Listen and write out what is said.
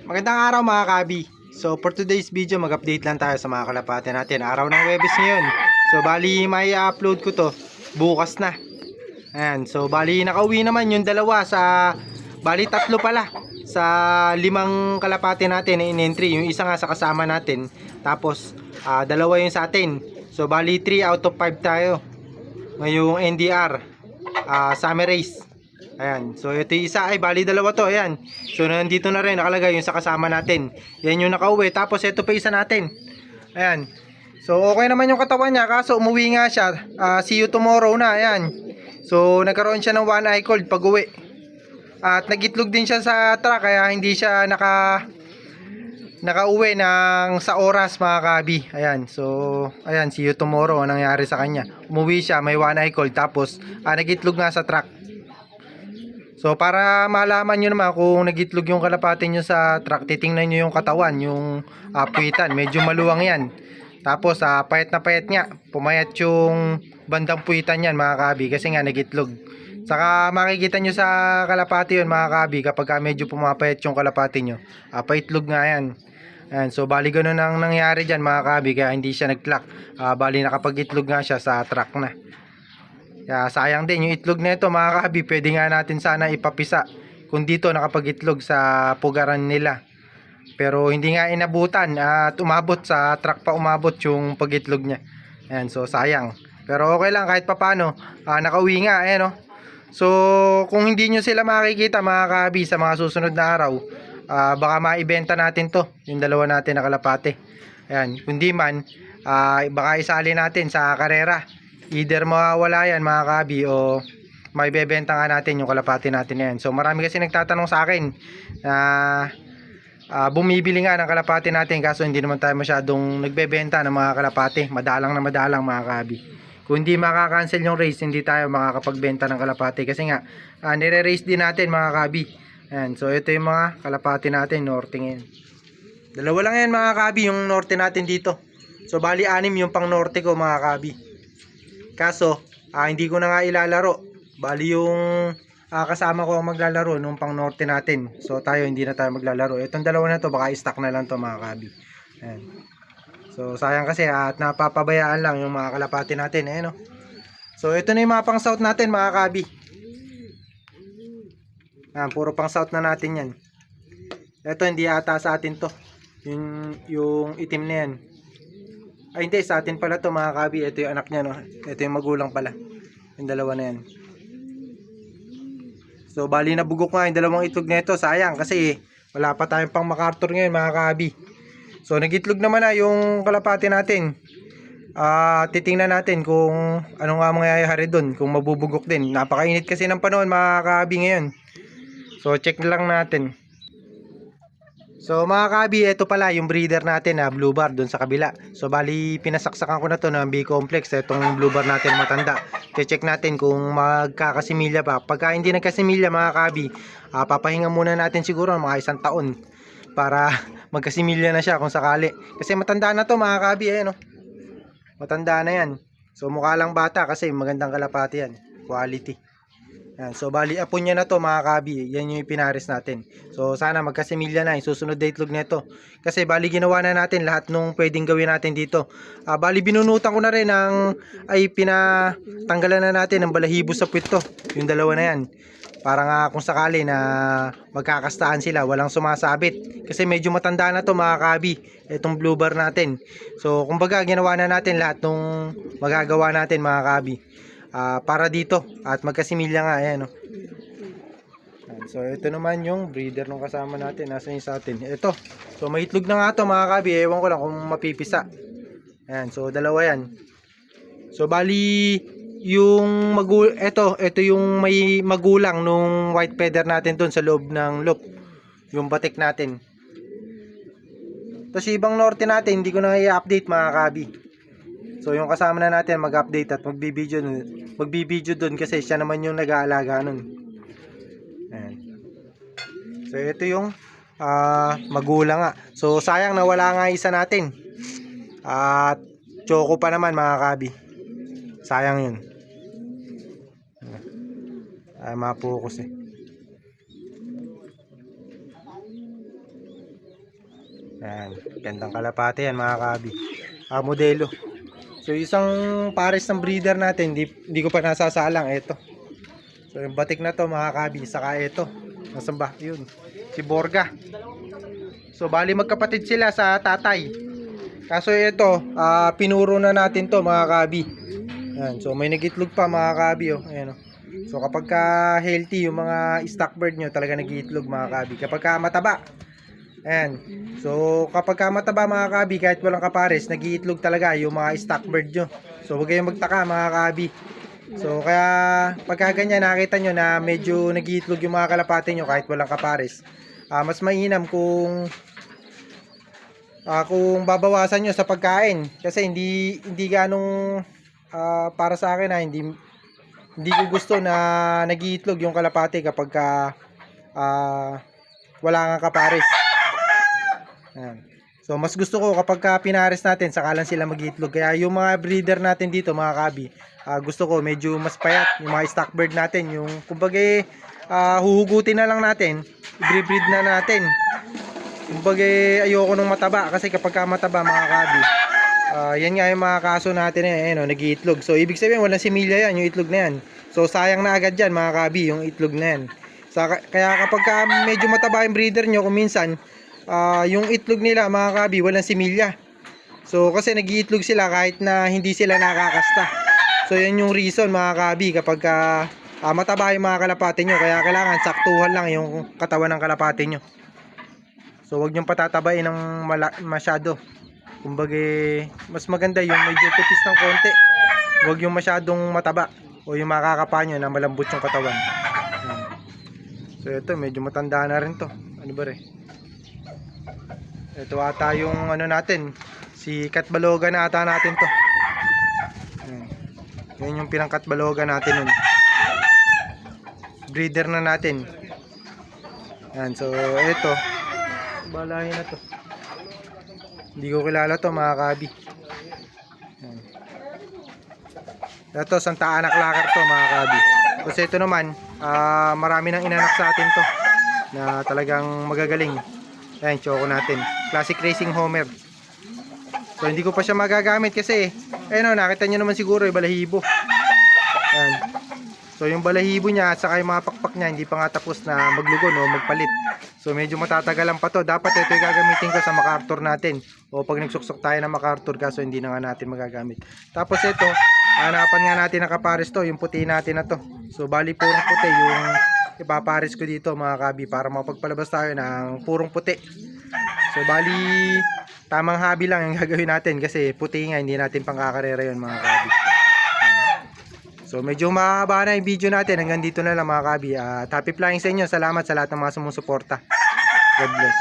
Magandang araw mga kabi. So for today's video, mag-update lang tayo sa mga kalapate natin. Araw ng Huwebes ngayon. So bali may upload ko to bukas na. Ayan. So bali nakauwi naman yung dalawa sa bali tatlo pala sa limang kalapate natin na in-entry. Yung isa nga sa kasama natin. Tapos dalawa yung sa atin. So bali 3 out of 5 tayo. Ngayong NDR summer race. Ayan. So ito yung isa ay bali dalawa to. Ayan. So nandito na rin nakalagay yung sa kasama natin. Yan yung nakauwi. Tapos ito pa isa natin. Ayan. So okay naman yung katawan niya. Kaso umuwi nga siya. See you tomorrow na. Ayan. So nagkaroon siya ng one eye cold pag uwi. At nagitlog din siya sa truck. Kaya hindi siya nakauwi ng sa oras mga kabi. Ayan. So ayan. See you tomorrow. Anong nangyari sa kanya. Umuwi siya. May one eye cold. Tapos nagitlog nga sa truck. So para malaman nyo naman kung nagitlog yung kalapate nyo sa truck, titingnan nyo yung katawan, yung puwitan, medyo maluwang yan. Tapos payat na payat nga, pumayat yung bandang puwitan yan mga kabi kasi nga nagitlog. Saka makikita nyo sa kalapate yun mga kabi kapag medyo pumapayat yung kalapate nyo, paitlog nga yan. Ayan, so bali ganun ang nangyari dyan mga kabi kaya hindi siya nag-clock. Bali nakapag-itlog nga siya sa truck na. Kaya sayang din yung itlog nito mga kahabi, pwede nga natin sana ipapisa kung dito nakapag-itlog sa pugaran nila. Pero hindi nga inabutan at umabot sa truck pa umabot yung pag-itlog niya. Ayan, so sayang. Pero okay lang kahit papano, nakauwi nga ayan, oh. So kung hindi nyo sila makikita mga kahabi sa mga susunod na araw, baka maibenta natin to, yung dalawa natin na kalapate. Ayan, kundi man, baka isali natin sa karera. Either mawawala yan mga kabi o may bebenta nga natin yung kalapati natin na yan. So marami kasi nagtatanong sa akin na bumibili nga ng kalapati natin kaso hindi naman tayo masyadong nagbebenta ng mga kalapati. Madalang na madalang mga kabi. Kung hindi makakancel yung race, hindi tayo makakapagbenta ng kalapati kasi nga nire-race din natin mga kabi. Ayan, so ito yung mga kalapati natin, norte ngayon. Dalawa lang yan mga kabi yung norte natin dito. So bali 6 yung pang norte ko mga kabi. Kaso, hindi ko na nga ilalaro. Bali yung kasama ko ang maglalaro nung pang norte natin. So tayo hindi na tayo maglalaro. Itong dalawa na to baka i-stock na lang to mga kabi. Ayan. So sayang kasi at napapabayaan lang yung mga kalapati natin. Ayan, no? So ito na yung mga pang south natin mga kabi. Ayan, puro pang south na natin yan. Ito hindi ata sa atin to. Yung itim na yan. Ay hindi, sa atin pala to mga kabi. Ito yung anak niya, no? Ito yung magulang pala. Yung dalawa na yan. So bali na bugok nga yung dalawang itlog na ito. Sayang kasi wala pa tayong pang MacArthur ngayon mga kabi. So nagitlog naman na yung kalapati natin. Titingnan natin kung ano nga mangyayari doon. Kung mabubugok din. Napakainit kasi ng panahon mga kabi ngayon. So check lang natin. So mga kabi, ito pala yung breeder natin na blue bar doon sa kabila. So bali pinasaksakan ko na to ng B-complex. Itong blue bar natin matanda. Check natin kung magkakasimilya ba. Pagka hindi nagkasimilya mga kabi, papahinga muna natin siguro mga 1 taon para magkasimilya na siya kung sakali. Kasi matanda na to mga kabi, ayan, oh. Matanda na yan. So mukha lang bata kasi magandang kalapati yan. Quality. Yan, so bali apon niya na to mga kabi. Yan yung pinares natin. So sana magkasimilya na yung susunod na itlog nito. Kasi bali ginawa na natin lahat nung pwedeng gawin natin dito. Bali binunutan ko na rin pinatanggalan na natin ng balahibo sa puwit to. Yung dalawa na yan. Para nga kung sakali na magkakastaan sila, walang sumasabit. Kasi medyo matanda na to mga kabi. Itong blue bar natin. So kumbaga ginawa na natin lahat nung magagawa natin mga kabi. Para dito at magkasimilya nga ayan, no? So ito naman yung breeder ng kasama natin. Nasa yung sa atin ito. So may itlog na nga to mga kabi. Ewan ko lang kung mapipisa. Ayan, so dalawa yan. So bali yung ito yung may magulang nung white feather natin dun sa loob ng loop. Yung batik natin. Tapos ibang norte natin hindi ko na i-update mga kabi. So yung kasama na natin mag-update at magbibideo doon kasi siya naman yung nag-aalaga nun. Ayan. So ito yung magulang nga. So sayang nawala nga isa natin. At choco pa naman mga kabi. Sayang yun. Mapokus eh. Yan, gandang kalapate yan mga kabi. Modelo. So isang pares ng breeder natin, di ko pa nasasalang ito. So yung batik na to mga kabi, saka ito. Nasaan ba? Yun. Si Borga. So bali magkapatid sila sa tatay. Kaso ito, pinuro na natin to mga kabi. Yan, so may nagitlog pa mga kabi oh. Ayan oh. So kapag ka healthy yung mga stock bird nyo, talaga nagiitlog mga kabi. Kapag ka mataba, ayan. So kapag ka mataba mga kabi, kahit walang kapares, nagiitlog talaga yung mga stock bird nyo. So huwag kayong magtaka mga kabi. So kaya pagka ganyan nakita nyo na medyo nagiitlog yung mga kalapate nyo kahit walang kapares, mas mainam kung babawasan nyo sa pagkain. Kasi hindi ganong para sa akin hindi ko gusto na nagiitlog yung kalapate kapag ka wala nga kapares. Ayan. So mas gusto ko kapag ka pinares natin saka lang sila mag-iitlog. Kaya yung mga breeder natin dito mga kabi, gusto ko medyo mas payat yung mga stock bird natin. Yung kumbaga huhugutin na lang natin, i-breed na natin. Kumbaga ayoko nung mataba kasi kapag ka mataba mga kabi, yan nga yung mga kaso natin nag-iitlog. So ibig sabihin walang similya yan, yung itlog na yan. So sayang na agad yan mga kabi, yung itlog na yan. Kaya kapag ka medyo mataba yung breeder nyo, kung minsan yung itlog nila mga kabi walang similya. So kasi nag-iitlog sila kahit na hindi sila nakakasta. So yan yung reason mga kabi kapag ka mataba yung mga kalapate nyo. Kaya kailangan saktuhan lang yung katawan ng kalapate nyo. So wag nyong patatabain ng masyado. Kumbaga mas maganda yung medyo tipis ng konti. Huwag yung masyadong mataba o yung makakapa nyo na malambot yung katawan. So ito medyo matanda na rin to. Ano ba rin? Ito ata yung natin, si Katbaloga na ata natin to. Yan yung pinangkatbaloga natin nun. Breeder na natin. Yan, so ito balahin na to. Hindi ko kilala to mga kabi. Ito Santa Anak Lakar to mga kabi. Kasi ito naman marami nang inanak sa atin to na talagang magagaling. Ayan, choco natin, Classic Racing Homer. So hindi ko pa siya magagamit kasi nakita nyo naman siguro yung balahibo. Ayan. So yung balahibo niya at saka yung mga pakpak niya hindi pa nga tapos na maglugon o magpalit. So medyo matatagalan pa to. Dapat ito yung gagamitin ko sa MacArthur natin o pag nagsuksok tayo ng MacArthur, kaso hindi na nga natin magagamit. Tapos ito, hanapan nga natin na kapares to, yung puti natin na to. So bali purong puti yung ipapares ko dito mga kabi para mapagpalabas tayo ng purong puti. So bali tamang habi lang yung gagawin natin kasi puti nga, hindi natin pangkakarera yun mga kabi. So medyo mahaba na yung video natin. Hanggang dito na lang mga kabi. Happy flying sa inyo. Salamat sa lahat ng mga sumusuporta. God bless.